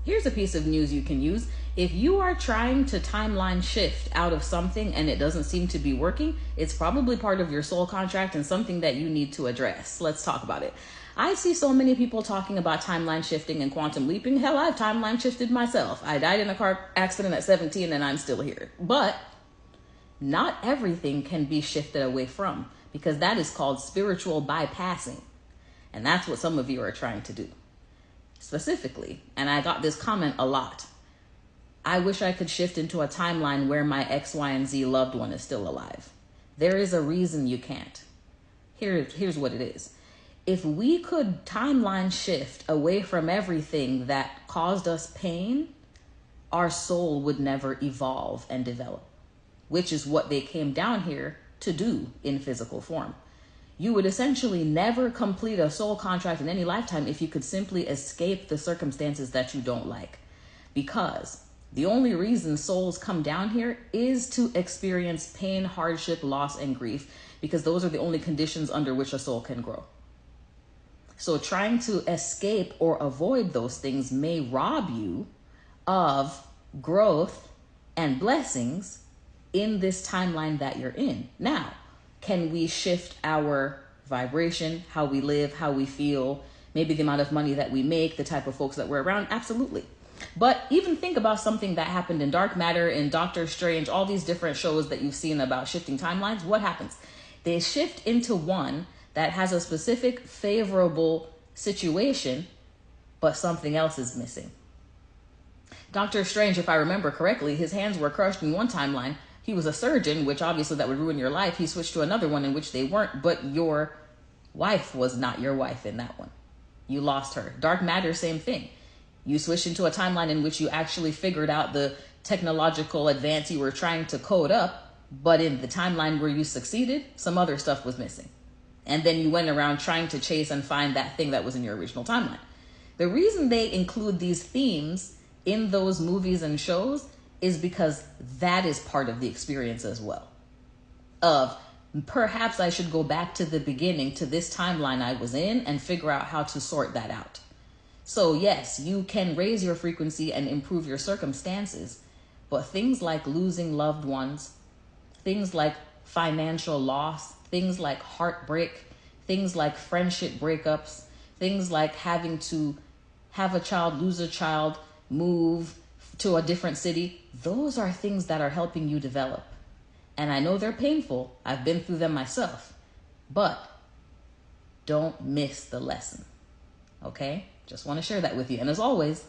Here's a piece of news you can use. If you are trying to timeline shift out of something and it doesn't seem to be working, it's probably part of your soul contract and something that you need to address. Let's talk about it. I see so many people talking about timeline shifting and quantum leaping. Hell, I've timeline shifted myself. I died in a car accident at 17 and I'm still here. But not everything can be shifted away from, because that is called spiritual bypassing. And that's what some of you are trying to do. Specifically, and I got this comment a lot, I wish I could shift into a timeline where my X, Y, and Z loved one is still alive. There is a reason you can't. Here's what it is. If we could timeline shift away from everything that caused us pain, our soul would never evolve and develop, which is what they came down here to do in physical form. You would essentially never complete a soul contract in any lifetime if you could simply escape the circumstances that you don't like. Because the only reason souls come down here is to experience pain, hardship, loss, and grief, because those are the only conditions under which a soul can grow. So trying to escape or avoid those things may rob you of growth and blessings in this timeline that you're in. Now, can we shift our vibration, how we live, how we feel, maybe the amount of money that we make, the type of folks that we're around? Absolutely. But even think about something that happened in Dark Matter, in Doctor Strange, all these different shows that you've seen about shifting timelines. What happens? They shift into one that has a specific favorable situation, but something else is missing. Doctor Strange, if I remember correctly, his hands were crushed in one timeline. He was a surgeon, which obviously that would ruin your life. He switched to another one in which they weren't, but your wife was not your wife in that one. You lost her. Dark Matter, same thing. You switched into a timeline in which you actually figured out the technological advance you were trying to code up, but in the timeline where you succeeded, some other stuff was missing. And then you went around trying to chase and find that thing that was in your original timeline. The reason they include these themes in those movies and shows is because that is part of the experience as well. Of perhaps I should go back to the beginning, to this timeline I was in, and figure out how to sort that out. So yes, you can raise your frequency and improve your circumstances, but things like losing loved ones, things like financial loss, things like heartbreak, things like friendship breakups, things like having to have a child, lose a child, move to a different city, those are things that are helping you develop. And I know they're painful. I've been through them myself. But don't miss the lesson. Okay? Just want to share that with you. And as always,